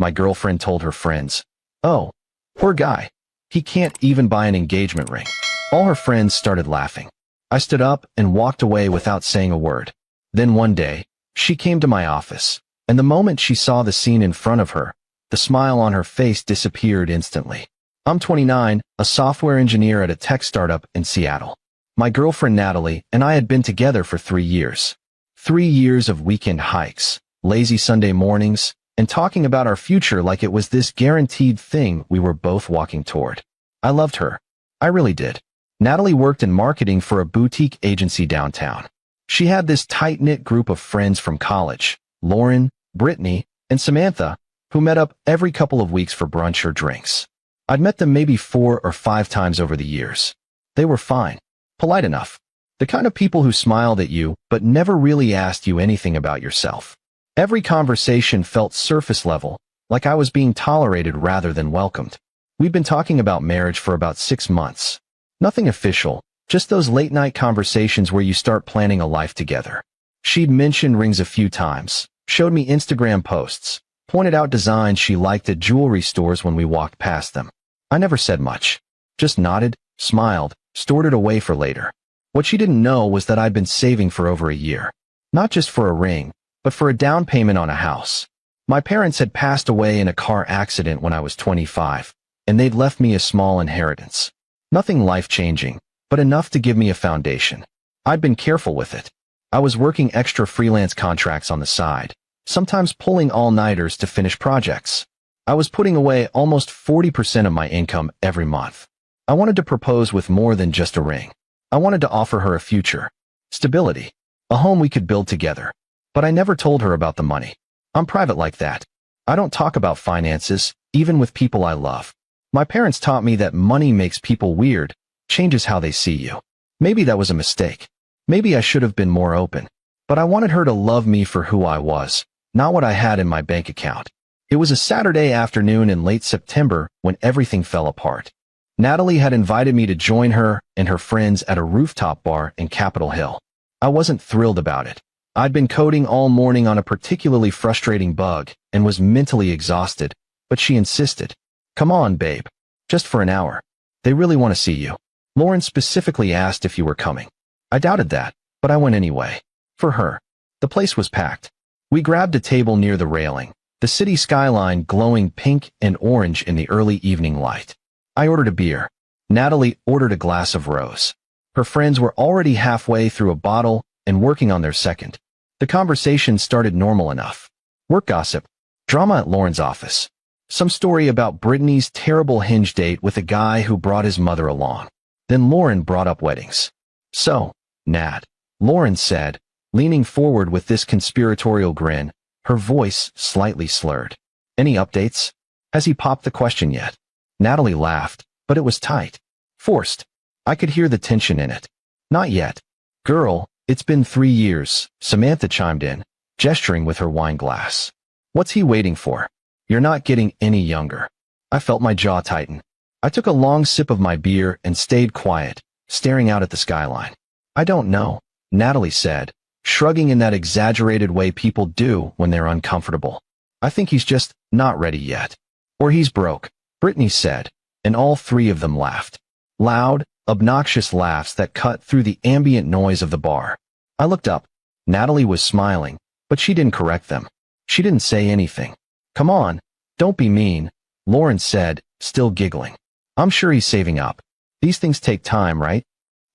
my girlfriend told her friends. Oh, poor guy. He can't even buy an engagement ring. All her friends started laughing. I stood up and walked away without saying a word. Then one day, she came to my office, and the moment she saw the scene in front of her, the smile on her face disappeared instantly. I'm 29, a software engineer at a tech startup in Seattle. My girlfriend Natalie and I had been together for 3 years. 3 years of weekend hikes, lazy Sunday mornings, and talking about our future like it was this guaranteed thing we were both walking toward. I loved her. I really did. Natalie worked in marketing for a boutique agency downtown. She had this tight-knit group of friends from college, Lauren, Brittany, and Samantha, who met up every couple of weeks for brunch or drinks. I'd met them maybe 4 or 5 times over the years. They were fine, polite enough, the kind of people who smiled at you but never really asked you anything about yourself. Every conversation felt surface level, like I was being tolerated rather than welcomed. We'd been talking about marriage for about 6 months. Nothing official, just those late-night conversations where you start planning a life together. She'd mentioned rings a few times, showed me Instagram posts, pointed out designs she liked at jewelry stores when we walked past them. I never said much, just nodded, smiled, stored it away for later. What she didn't know was that I'd been saving for over a year. Not just for a ring, but for a down payment on a house. My parents had passed away in a car accident when I was 25, and they'd left me a small inheritance. Nothing life-changing, but enough to give me a foundation. I'd been careful with it. I was working extra freelance contracts on the side, sometimes pulling all-nighters to finish projects. I was putting away almost 40% of my income every month. I wanted to propose with more than just a ring. I wanted to offer her a future, stability, a home we could build together. But I never told her about the money. I'm private like that. I don't talk about finances, even with people I love. My parents taught me that money makes people weird, changes how they see you. Maybe that was a mistake. Maybe I should have been more open. But I wanted her to love me for who I was, not what I had in my bank account. It was a Saturday afternoon in late September when everything fell apart. Natalie had invited me to join her and her friends at a rooftop bar in Capitol Hill. I wasn't thrilled about it. I'd been coding all morning on a particularly frustrating bug and was mentally exhausted, but she insisted. Come on, babe. Just for an hour. They really want to see you. Lauren specifically asked if you were coming. I doubted that, but I went anyway. For her. The place was packed. We grabbed a table near the railing, the city skyline glowing pink and orange in the early evening light. I ordered a beer. Natalie ordered a glass of rose. Her friends were already halfway through a bottle and working on their second. The conversation started normal enough. Work gossip. Drama at Lauren's office. Some story about Brittany's terrible hinge date with a guy who brought his mother along. Then Lauren brought up weddings. So, Nat, Lauren said, leaning forward with this conspiratorial grin, her voice slightly slurred. Any updates? Has he popped the question yet? Natalie laughed, but it was tight. Forced. I could hear the tension in it. Not yet. Girl, it's been 3 years, Samantha chimed in, gesturing with her wine glass. What's he waiting for? You're not getting any younger. I felt my jaw tighten. I took a long sip of my beer and stayed quiet, staring out at the skyline. I don't know, Natalie said, shrugging in that exaggerated way people do when they're uncomfortable. I think he's just not ready yet. Or he's broke, Brittany said, and all 3 of them laughed. Loud, obnoxious laughs that cut through the ambient noise of the bar. I looked up. Natalie was smiling, but she didn't correct them. She didn't say anything. Come on, don't be mean, Lauren said, still giggling. I'm sure he's saving up. These things take time, right?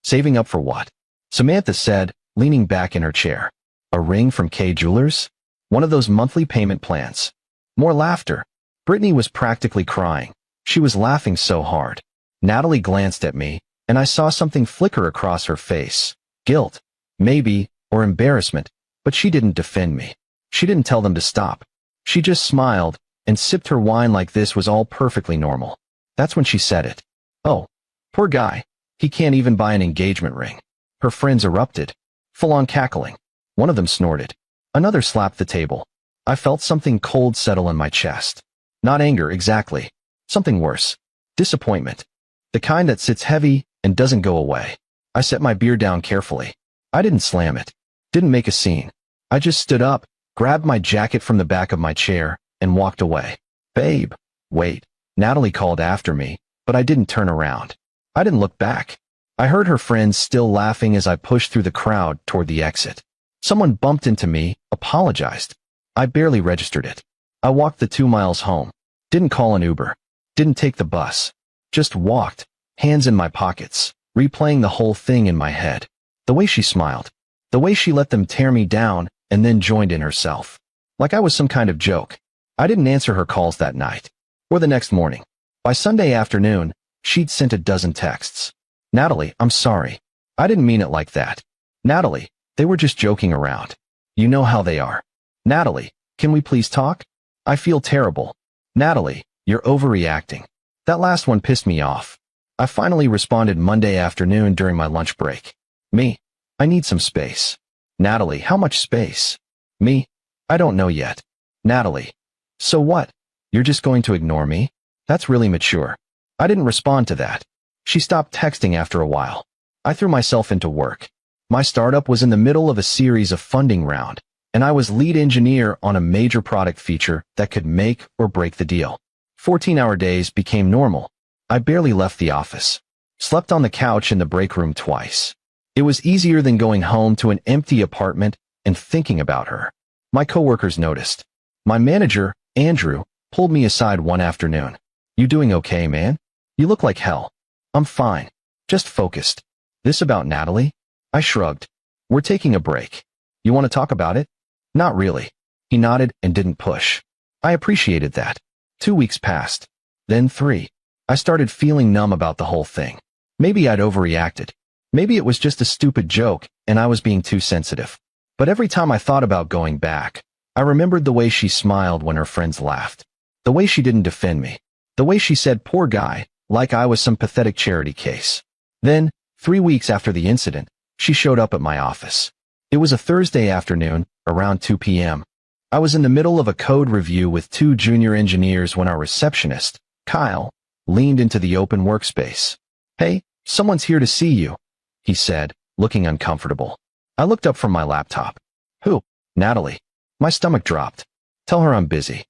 Saving up for what? Samantha said, leaning back in her chair. A ring from K Jewelers? One of those monthly payment plans. More laughter. Brittany was practically crying. She was laughing so hard. Natalie glanced at me, and I saw something flicker across her face. Guilt, maybe, or embarrassment, but she didn't defend me. She didn't tell them to stop. She just smiled and sipped her wine like this was all perfectly normal. That's when she said it. Oh, poor guy. He can't even buy an engagement ring. Her friends erupted, full-on cackling. One of them snorted. Another slapped the table. I felt something cold settle in my chest. Not anger, exactly. Something worse. Disappointment. The kind that sits heavy and doesn't go away. I set my beer down carefully. I didn't slam it. Didn't make a scene. I just stood up, grabbed my jacket from the back of my chair, and walked away. Babe, wait. Natalie called after me, but I didn't turn around. I didn't look back. I heard her friends still laughing as I pushed through the crowd toward the exit. Someone bumped into me, apologized. I barely registered it. I walked the 2 miles home. Didn't call an Uber. Didn't take the bus. Just walked, hands in my pockets, replaying the whole thing in my head. The way she smiled. The way she let them tear me down and then joined in herself. Like I was some kind of joke. I didn't answer her calls that night. Or the next morning. By Sunday afternoon, she'd sent a dozen texts. Natalie, I'm sorry. I didn't mean it like that. Natalie, they were just joking around. You know how they are. Natalie, can we please talk? I feel terrible. Natalie, you're overreacting. That last one pissed me off. I finally responded Monday afternoon during my lunch break. Me, I need some space. Natalie, how much space? Me, I don't know yet. Natalie, so what? You're just going to ignore me? That's really mature. I didn't respond to that. She stopped texting after a while. I threw myself into work. My startup was in the middle of a series of funding round, and I was lead engineer on a major product feature that could make or break the deal. 14-hour days became normal. I barely left the office. Slept on the couch in the break room twice. It was easier than going home to an empty apartment and thinking about her. My coworkers noticed. My manager, Andrew, pulled me aside one afternoon. You doing okay, man? You look like hell. I'm fine. Just focused. This about Natalie? I shrugged. We're taking a break. You want to talk about it? Not really. He nodded and didn't push. I appreciated that. 2 weeks passed. Then 3. I started feeling numb about the whole thing. Maybe I'd overreacted. Maybe it was just a stupid joke and I was being too sensitive. But every time I thought about going back, I remembered the way she smiled when her friends laughed. The way she didn't defend me. The way she said, poor guy, like I was some pathetic charity case. Then, 3 weeks after the incident, she showed up at my office. It was a Thursday afternoon, around 2 p.m. I was in the middle of a code review with 2 junior engineers when our receptionist, Kyle, leaned into the open workspace. Hey, someone's here to see you, he said, looking uncomfortable. I looked up from my laptop. Who? Natalie. My stomach dropped. Tell her I'm busy.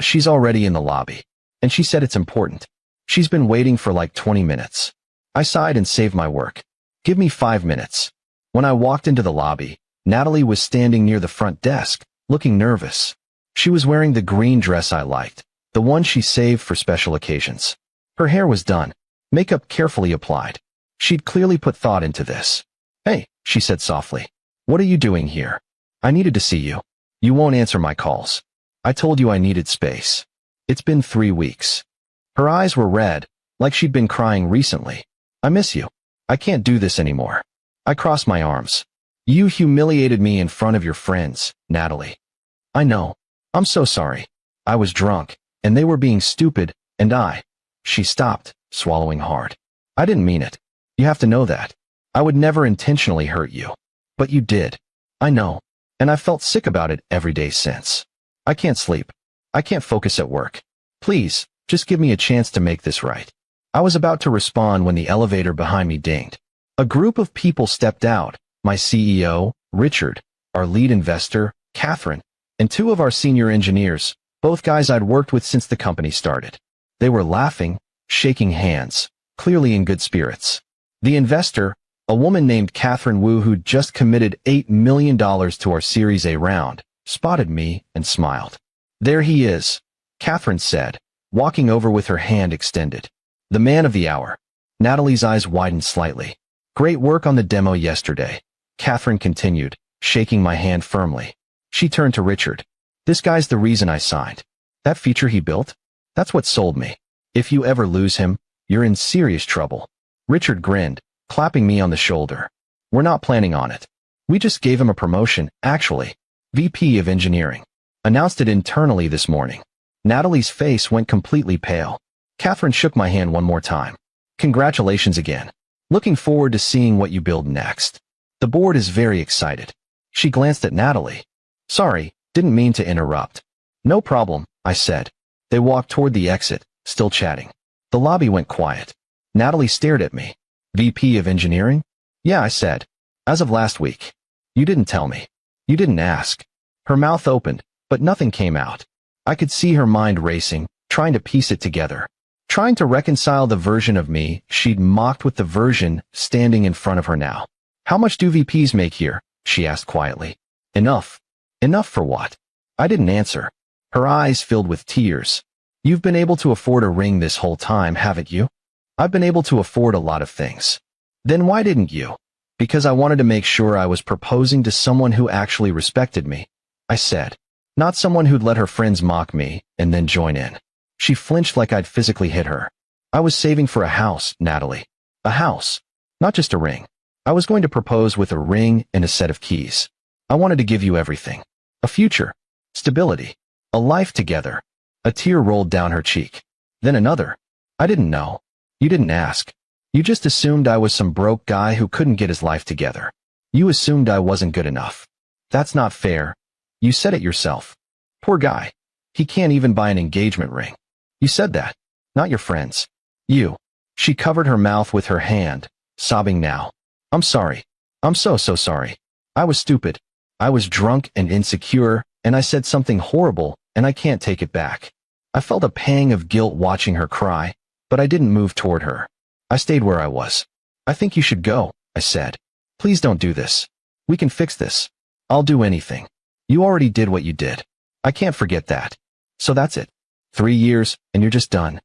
She's already in the lobby. And she said it's important. She's been waiting for like 20 minutes. I sighed and saved my work. Give me 5 minutes. When I walked into the lobby, Natalie was standing near the front desk, looking nervous. She was wearing the green dress I liked, the one she saved for special occasions. Her hair was done, makeup carefully applied. She'd clearly put thought into this. Hey, she said softly. What are you doing here? I needed to see you. You won't answer my calls. I told you I needed space. It's been 3 weeks. Her eyes were red, like she'd been crying recently. I miss you. I can't do this anymore. I crossed my arms. You humiliated me in front of your friends, Natalie. I know. I'm so sorry. I was drunk, and they were being stupid, and She stopped, swallowing hard. I didn't mean it. You have to know that. I would never intentionally hurt you. But you did. I know. And I felt sick about it every day since. I can't sleep. I can't focus at work. Please, just give me a chance to make this right. I was about to respond when the elevator behind me dinged. A group of people stepped out, my CEO, Richard, our lead investor, Catherine, and 2 of our senior engineers, both guys I'd worked with since the company started. They were laughing, shaking hands, clearly in good spirits. The investor, a woman named Catherine Wu who'd just committed $8 million to our Series A round, spotted me and smiled. There he is, Catherine said, walking over with her hand extended. The man of the hour. Natalie's eyes widened slightly. Great work on the demo yesterday, Catherine continued, shaking my hand firmly. She turned to Richard. This guy's the reason I signed. That feature he built? That's what sold me. If you ever lose him, you're in serious trouble. Richard grinned, clapping me on the shoulder. We're not planning on it. We just gave him a promotion, actually. VP of Engineering. Announced it internally this morning. Natalie's face went completely pale. Catherine shook my hand one more time. Congratulations again. Looking forward to seeing what you build next. The board is very excited. She glanced at Natalie. Sorry, didn't mean to interrupt. No problem, I said. They walked toward the exit, still chatting. The lobby went quiet. Natalie stared at me. VP of Engineering? Yeah, I said. As of last week. You didn't tell me. You didn't ask. Her mouth opened, but nothing came out. I could see her mind racing, trying to piece it together, trying to reconcile the version of me she'd mocked with the version standing in front of her now. How much do VPs make here? She asked quietly. Enough. Enough for what? I didn't answer. Her eyes filled with tears. You've been able to afford a ring this whole time, haven't you? I've been able to afford a lot of things. Then why didn't you? Because I wanted to make sure I was proposing to someone who actually respected me, I said. Not someone who'd let her friends mock me and then join in. She flinched like I'd physically hit her. I was saving for a house, Natalie. A house. Not just a ring. I was going to propose with a ring and a set of keys. I wanted to give you everything. A future. Stability. A life together. A tear rolled down her cheek. Then another. I didn't know. You didn't ask. You just assumed I was some broke guy who couldn't get his life together. You assumed I wasn't good enough. That's not fair. You said it yourself. Poor guy. He can't even buy an engagement ring. You said that. Not your friends. You. She covered her mouth with her hand, sobbing now. I'm sorry. I'm so sorry. I was stupid. I was drunk and insecure, and I said something horrible, and I can't take it back. I felt a pang of guilt watching her cry, but I didn't move toward her. I stayed where I was. I think you should go, I said. Please don't do this. We can fix this. I'll do anything. You already did what you did. I can't forget that. So that's it. 3 years, and you're just done.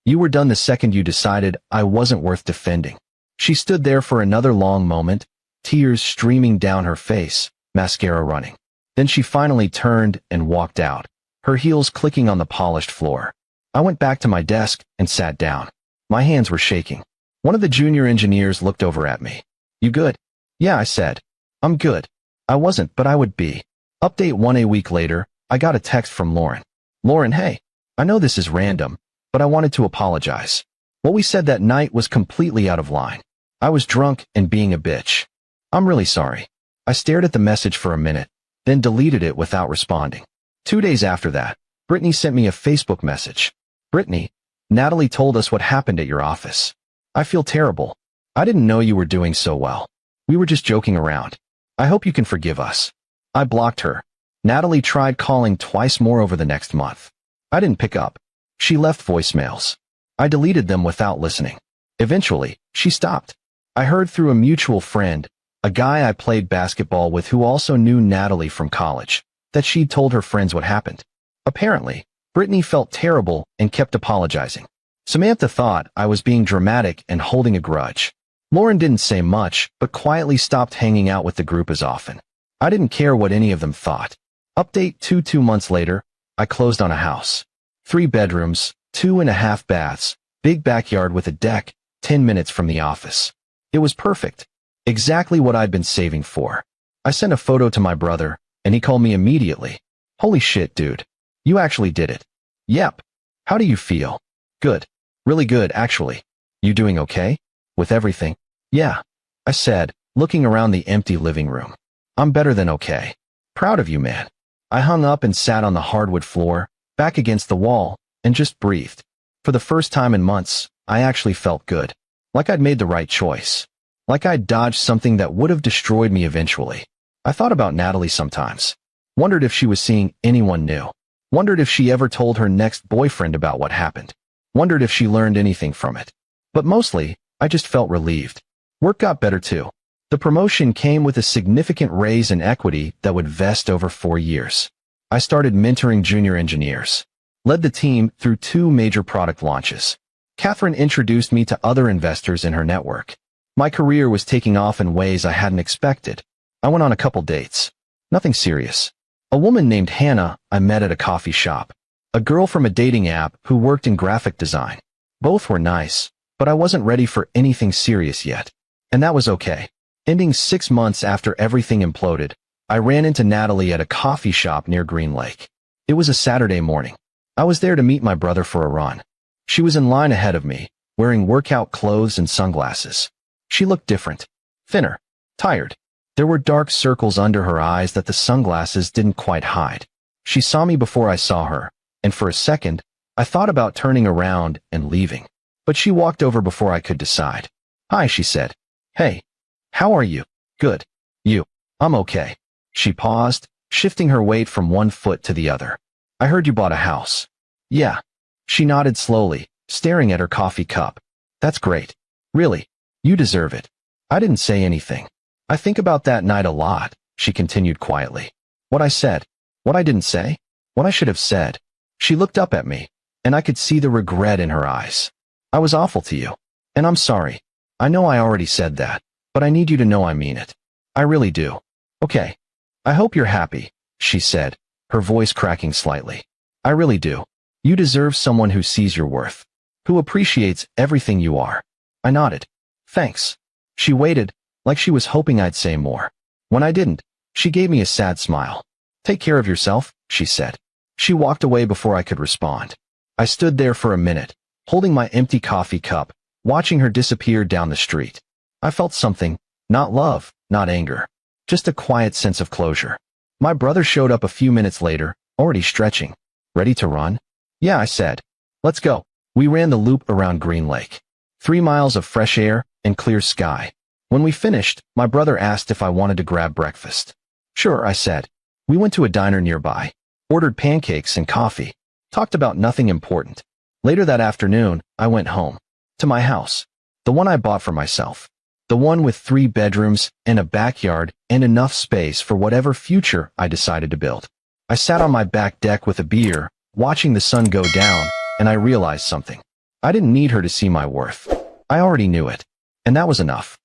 You were done the second you decided I wasn't worth defending. She stood there for another long moment, tears streaming down her face, mascara running. Then she finally turned and walked out, her heels clicking on the polished floor. I went back to my desk and sat down. My hands were shaking. One of the junior engineers looked over at me. You good? Yeah, I said. I'm good. I wasn't, but I would be. Update 1 a week later, I got a text from Lauren. Lauren, hey. I know this is random, but I wanted to apologize. What we said that night was completely out of line. I was drunk and being a bitch. I'm really sorry. I stared at the message for a minute, then deleted it without responding. 2 days after that, Brittany sent me a Facebook message. Brittany, Natalie told us what happened at your office. I feel terrible. I didn't know you were doing so well. We were just joking around. I hope you can forgive us. I blocked her. Natalie tried calling twice more over the next month. I didn't pick up. She left voicemails. I deleted them without listening. Eventually, she stopped. I heard through a mutual friend, a guy I played basketball with who also knew Natalie from college, that she'd told her friends what happened. Apparently, Brittany felt terrible and kept apologizing. Samantha thought I was being dramatic and holding a grudge. Lauren didn't say much, but quietly stopped hanging out with the group as often. I didn't care what any of them thought. Update 2 months later, I closed on a house. 3 bedrooms, 2.5 baths, big backyard with a deck, 10 minutes from the office. It was perfect. Exactly what I'd been saving for. I sent a photo to my brother, and he called me immediately. Holy shit, dude. You actually did it. Yep. How do you feel? Good. Really good, actually. You doing okay? With everything? Yeah, I said, looking around the empty living room. I'm better than okay. Proud of you, man. I hung up and sat on the hardwood floor, back against the wall, and just breathed. For the first time in months, I actually felt good. Like I'd made the right choice. Like I'd dodged something that would have destroyed me eventually. I thought about Natalie sometimes. Wondered if she was seeing anyone new. Wondered if she ever told her next boyfriend about what happened. Wondered if she learned anything from it. But mostly, I just felt relieved. Work got better too. The promotion came with a significant raise in equity that would vest over 4 years. I started mentoring junior engineers. Led the team through 2 major product launches. Catherine introduced me to other investors in her network. My career was taking off in ways I hadn't expected. I went on a couple dates. Nothing serious. A woman named Hannah I met at a coffee shop. A girl from a dating app who worked in graphic design. Both were nice, but I wasn't ready for anything serious yet. And that was okay. Ending 6 months after everything imploded, I ran into Natalie at a coffee shop near Green Lake. It was a Saturday morning. I was there to meet my brother for a run. She was in line ahead of me, wearing workout clothes and sunglasses. She looked different. Thinner. Tired. There were dark circles under her eyes that the sunglasses didn't quite hide. She saw me before I saw her, and for a second, I thought about turning around and leaving. But she walked over before I could decide. Hi, she said. Hey. How are you? Good. You? I'm okay. She paused, shifting her weight from one foot to the other. I heard you bought a house. Yeah. She nodded slowly, staring at her coffee cup. That's great. Really. You deserve it. I didn't say anything. I think about that night a lot, she continued quietly. What I said. What I didn't say. What I should have said. She looked up at me, and I could see the regret in her eyes. I was awful to you. And I'm sorry. I know I already said that, but I need you to know I mean it. I really do. Okay. I hope you're happy, she said, her voice cracking slightly. I really do. You deserve someone who sees your worth, who appreciates everything you are. I nodded. Thanks. She waited, like she was hoping I'd say more. When I didn't, she gave me a sad smile. Take care of yourself, she said. She walked away before I could respond. I stood there for a minute, holding my empty coffee cup, watching her disappear down the street. I felt something, not love, not anger, just a quiet sense of closure. My brother showed up a few minutes later, already stretching. Ready to run? Yeah, I said. Let's go. We ran the loop around Green Lake. 3 miles of fresh air and clear sky. When we finished, my brother asked if I wanted to grab breakfast. Sure, I said. We went to a diner nearby, ordered pancakes and coffee, talked about nothing important. Later that afternoon, I went home. To my house. The one I bought for myself. The one with 3 bedrooms and a backyard and enough space for whatever future I decided to build. I sat on my back deck with a beer, watching the sun go down, and I realized something. I didn't need her to see my worth. I already knew it. And that was enough.